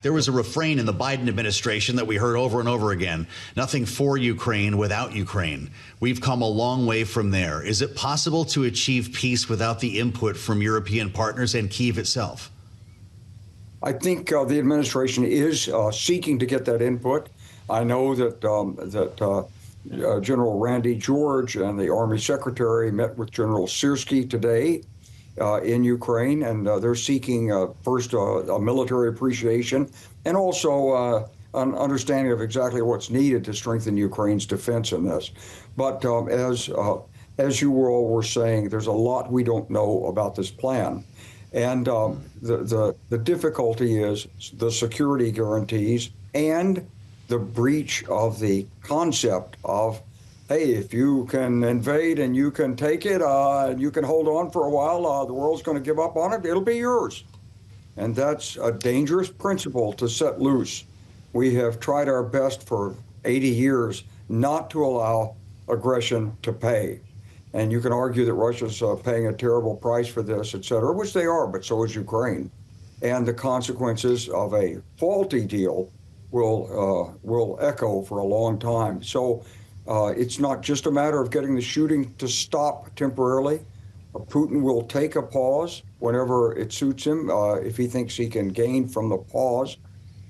There was a refrain in the Biden administration that we heard over and over again: nothing for Ukraine without Ukraine. We've come a long way from there. Is it possible to achieve peace without the input from European partners and Kyiv itself? I think the administration is seeking to get that input. I know that General Randy George and the Army Secretary met with General Syrski today in Ukraine, and they're seeking first a military appreciation and also an understanding of exactly what's needed to strengthen Ukraine's defense in this. But as you all were saying, there's a lot we don't know about this plan. And the difficulty is the security guarantees and the breach of the concept of, hey, if you can invade and you can take it and you can hold on for a while, the world's going to give up on it, it'll be yours. And that's a dangerous principle to set loose. We have tried our best for 80 years not to allow aggression to pay. And you can argue that Russia's paying a terrible price for this, et cetera, which they are, but so is Ukraine. And the consequences of a faulty deal will echo for a long time. So it's not just a matter of getting the shooting to stop temporarily. Putin will take a pause whenever it suits him, if he thinks he can gain from the pause.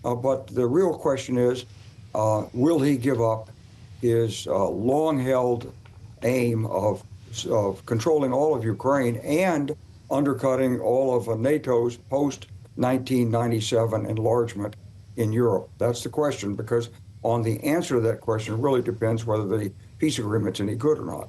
But the real question is, will he give up his long-held aim of controlling all of Ukraine and undercutting all of NATO's post-1997 enlargement in Europe? That's the question, because on the answer to that question, it really depends whether the peace agreement's any good or not.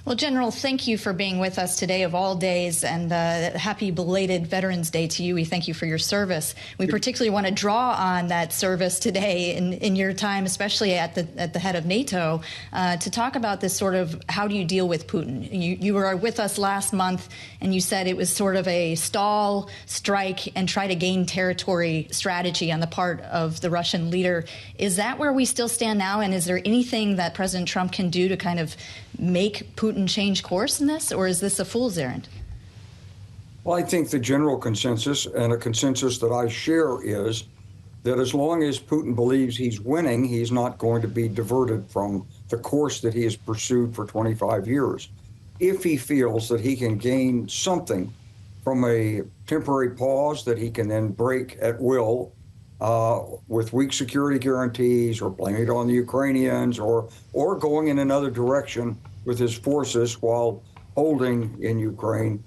Well, General, thank you for being with us today of all days, and happy belated Veterans Day to you. We thank you for your service. We particularly want to draw on that service today in your time, especially at the head of NATO, to talk about this sort of, how do you deal with Putin? You were with us last month, and you said it was sort of a stall, strike, and try to gain territory strategy on the part of the Russian leader. Is that where we still stand now, and is there anything that President Trump can do to kind of make Putin change course in this, or is this a fool's errand? Well, I think the general consensus, and a consensus that I share, is that as long as Putin believes he's winning, he's not going to be diverted from the course that he has pursued for 25 years. If he feels that he can gain something from a temporary pause that he can then break at will with weak security guarantees, or blaming it on the Ukrainians, or going in another direction with his forces while holding in Ukraine,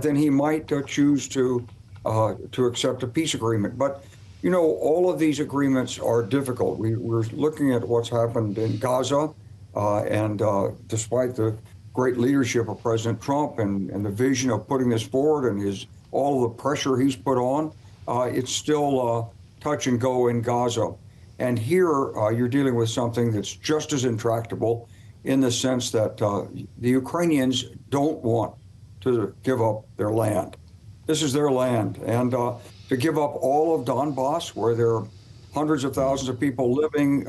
then he might choose to accept a peace agreement. But, you know, all of these agreements are difficult. We're looking at what's happened in Gaza, and despite the great leadership of President Trump and the vision of putting this forward and all of the pressure he's put on, it's still touch and go in Gaza. And here you're dealing with something that's just as intractable, in the sense that the Ukrainians don't want to give up their land. This is their land. And to give up all of Donbass, where there are hundreds of thousands of people living,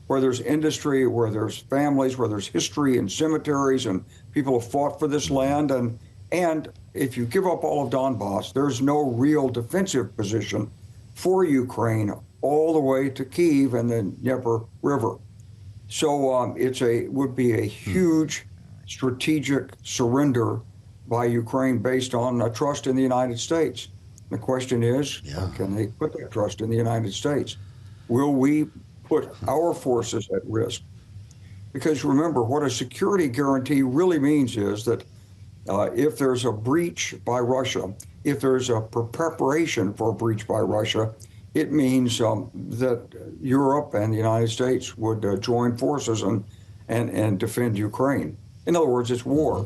where there's industry, where there's families, where there's history and cemeteries, and people have fought for this land. And if you give up all of Donbass, there's no real defensive position for Ukraine all the way to Kyiv and the Dnieper River. So it would be a huge strategic surrender by Ukraine based on trust in the United States. The question is, can they put that trust in the United States? Will we put our forces at risk? Because remember, what a security guarantee really means is that if there's a breach by Russia, if there's a preparation for a breach by Russia, it means that Europe and the United States would join forces and defend Ukraine. In other words, it's war.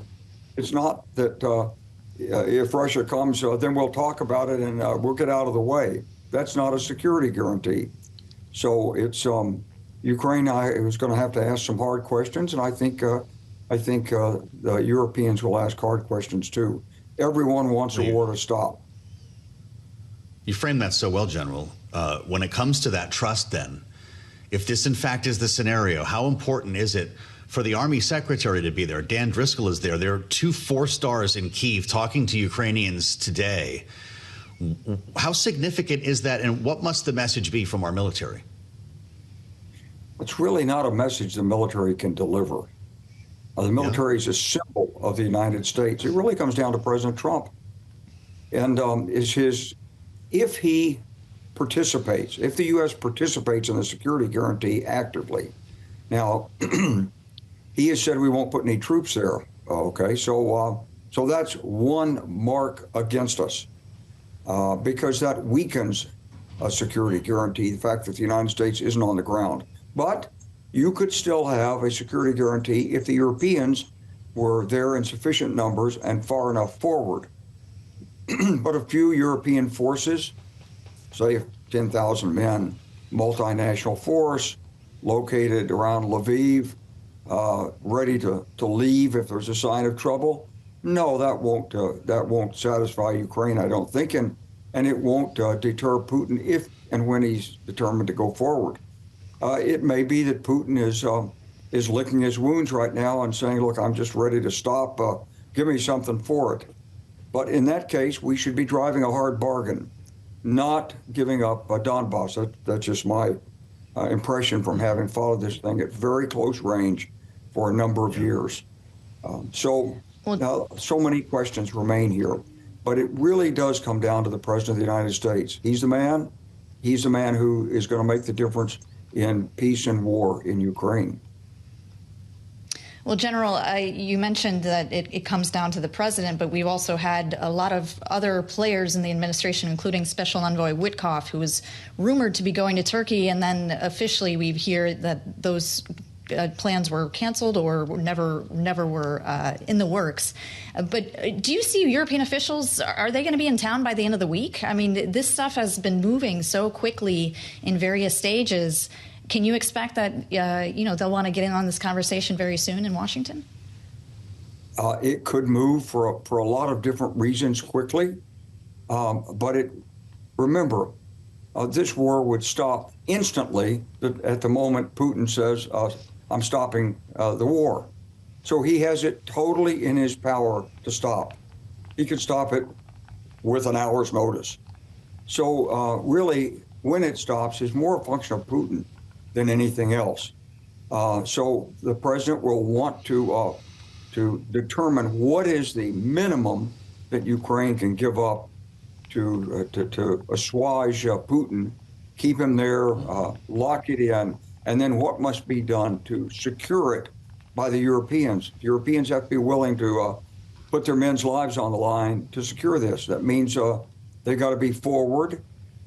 It's not that if Russia comes, then we'll talk about it and we'll get out of the way. That's not a security guarantee. So it's Ukraine is going to have to ask some hard questions, and I think the Europeans will ask hard questions too. Everyone wants a war to stop. You framed that so well, General. When it comes to that trust, then, if this in fact is the scenario, how important is it for the Army Secretary to be there? Dan Driscoll is there. There are 2 4-stars in Kyiv talking to Ukrainians today. How significant is that, and what must the message be from our military? It's really not a message the military can deliver. The military is a symbol of the United States. It really comes down to President Trump. And if he participates, if the U.S. participates in the security guarantee actively, now, he has said we won't put any troops there. Okay, so that's one mark against us because that weakens a security guarantee, the fact that the United States isn't on the ground. But you could still have a security guarantee if the Europeans were there in sufficient numbers and far enough forward. But a few European forces, say 10,000 men, multinational force, located around Lviv, ready to leave if there's a sign of trouble. No, that won't satisfy Ukraine, I don't think, and it won't deter Putin if and when he's determined to go forward. It may be that Putin is licking his wounds right now and saying, "Look, I'm just ready to stop. Give me something for it." But in that case, we should be driving a hard bargain, not giving up Donbass. That's just my impression from having followed this thing at very close range for a number of years. So many questions remain here, but it really does come down to the President of the United States. He's the man who is going to make the difference in peace and war in Ukraine. Well, General, you mentioned that it comes down to the president, but we've also had a lot of other players in the administration, including Special Envoy Witkoff, who was rumored to be going to Turkey, and then officially we hear that those plans were canceled or never were in the works. But do you see European officials, are they going to be in town by the end of the week? I mean, this stuff has been moving so quickly in various stages. Can you expect that, they'll want to get in on this conversation very soon in Washington? It could move for a lot of different reasons quickly. But remember, this war would stop instantly at the moment Putin says, I'm stopping the war. So he has it totally in his power to stop. He could stop it with an hour's notice. So really, when it stops is more a function of Putin than anything else. So the president will want to determine what is the minimum that Ukraine can give up to assuage Putin, keep him there, lock it in, and then what must be done to secure it by the Europeans. The Europeans have to be willing to put their men's lives on the line to secure this. That means they've got to be forward.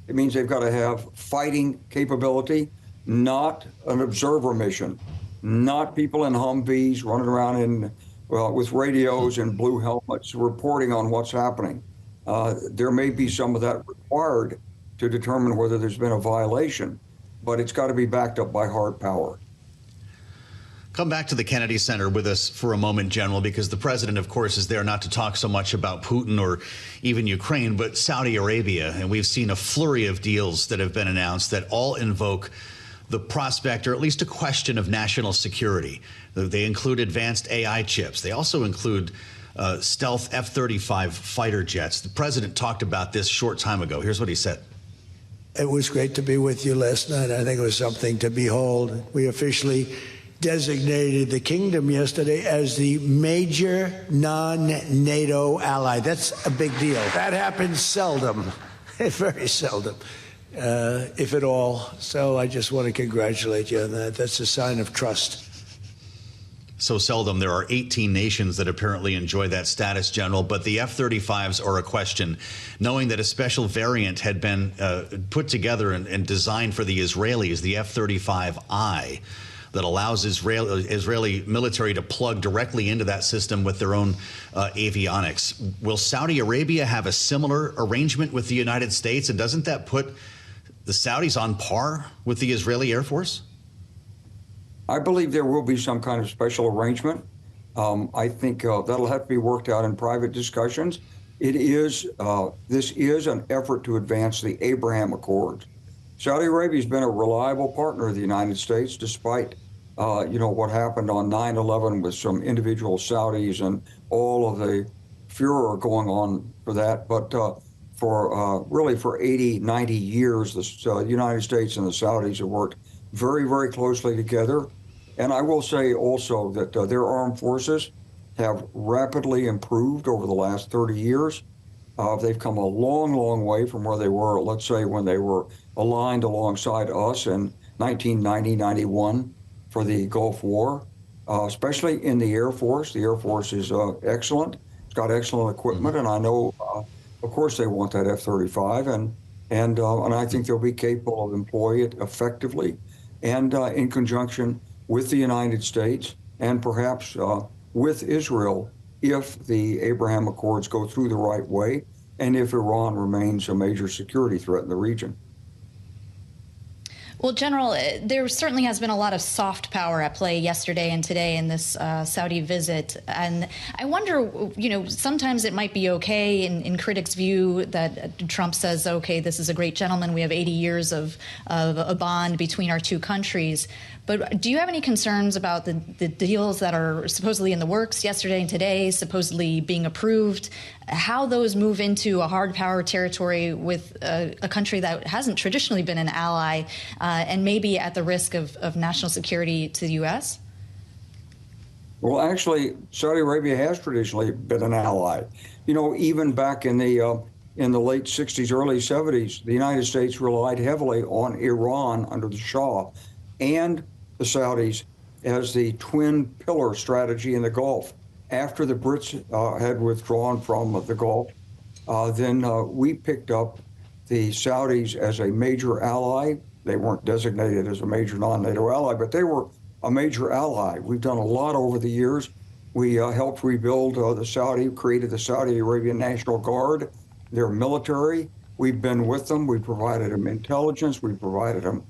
It means they've got to have fighting capability, not an observer mission, not people in Humvees running around with radios and blue helmets reporting on what's happening. There may be some of that required to determine whether there's been a violation, but it's got to be backed up by hard power. Come back to the Kennedy Center with us for a moment, General, because the president, of course, is there not to talk so much about Putin or even Ukraine, but Saudi Arabia. And we've seen a flurry of deals that have been announced that all invoke the prospect, or at least a question, of national security. They include advanced AI chips. They also include stealth F-35 fighter jets. The president talked about this a short time ago. Here's what he said. It was great to be with you last night. I think it was something to behold. We officially designated the kingdom yesterday as the major non-NATO ally. That's a big deal. That happens seldom, very seldom, if at all. So I just want to congratulate you on that. That's a sign of trust. So seldom. There are 18 nations that apparently enjoy that status, General, but the F-35s are a question, knowing that a special variant had been put together and designed for the Israelis, the F-35I, that allows Israeli military to plug directly into that system with their own avionics. Will Saudi Arabia have a similar arrangement with the United States? And doesn't that put the Saudis on par with the Israeli Air Force? I believe there will be some kind of special arrangement. I think that'll have to be worked out in private discussions. This is an effort to advance the Abraham Accords. Saudi Arabia has been a reliable partner of the United States, despite what happened on 9/11 with some individual Saudis and all of the furor going on for that. But really for 80, 90 years. The United States and the Saudis have worked very, very closely together. And I will say also that their armed forces have rapidly improved over the last 30 years. They've come a long, long way from where they were, let's say, when they were aligned alongside us in 1990, 91 for the Gulf War, especially in the Air Force. The Air Force is excellent. It's got excellent equipment, and I know, of course, they want that F-35, and I think they'll be capable of employing it effectively and in conjunction with the United States and perhaps with Israel if the Abraham Accords go through the right way and if Iran remains a major security threat in the region. Well, General, there certainly has been a lot of soft power at play yesterday and today in this Saudi visit. And I wonder, sometimes it might be okay in critics' view that Trump says, okay, this is a great gentleman. We have 80 years of a bond between our two countries. But do you have any concerns about the deals that are supposedly in the works yesterday and today, supposedly being approved, how those move into a hard power territory with a country that hasn't traditionally been an ally and maybe at the risk of national security to the U.S.? Well, actually, Saudi Arabia has traditionally been an ally. Even back in the late 60s, early 70s, the United States relied heavily on Iran under the Shah and the Saudis as the twin pillar strategy in the Gulf. After the Brits had withdrawn from the Gulf, then we picked up the Saudis as a major ally. They weren't designated as a major non-NATO ally, but they were a major ally. We've done a lot over the years. We helped rebuild created the Saudi Arabian National Guard, their military. We've been with them. We provided them intelligence. We provided them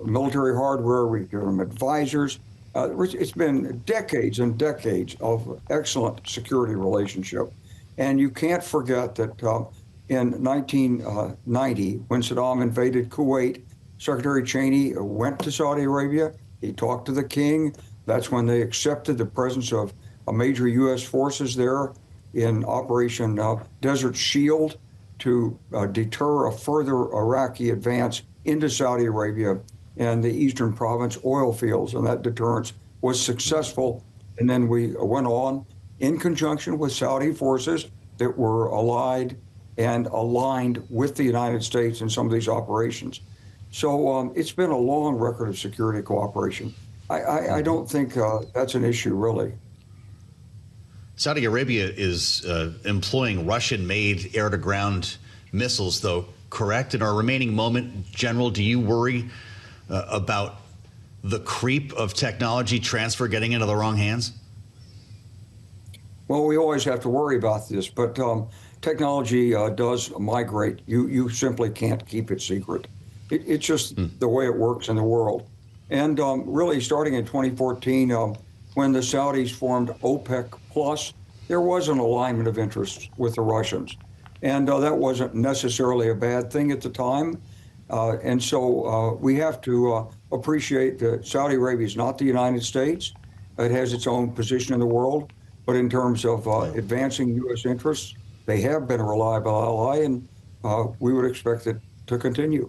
military hardware. We've given them advisors. It's been decades and decades of excellent security relationship. And you can't forget that in 1990, when Saddam invaded Kuwait, Secretary Cheney went to Saudi Arabia. He talked to the king. That's when they accepted the presence of major U.S. forces there in Operation Desert Shield to deter a further Iraqi advance into Saudi Arabia and the eastern province oil fields. And that deterrence was successful. And then we went on in conjunction with Saudi forces that were allied and aligned with the United States in some of these operations. So it's been a long record of security cooperation. I don't think that's an issue, really. Saudi Arabia is employing Russian-made air-to-ground missiles, though, correct? In our remaining moment, General, do you worry about the creep of technology transfer getting into the wrong hands? Well, we always have to worry about this, but technology does migrate. You simply can't keep it secret. It's just the way it works in the world. And really, starting in 2014, when the Saudis formed OPEC Plus, there was an alignment of interests with the Russians. And that wasn't necessarily a bad thing at the time. And so we have to appreciate that Saudi Arabia is not the United States. It has its own position in the world. But in terms of advancing U.S. interests, they have been a reliable ally, and we would expect it to continue.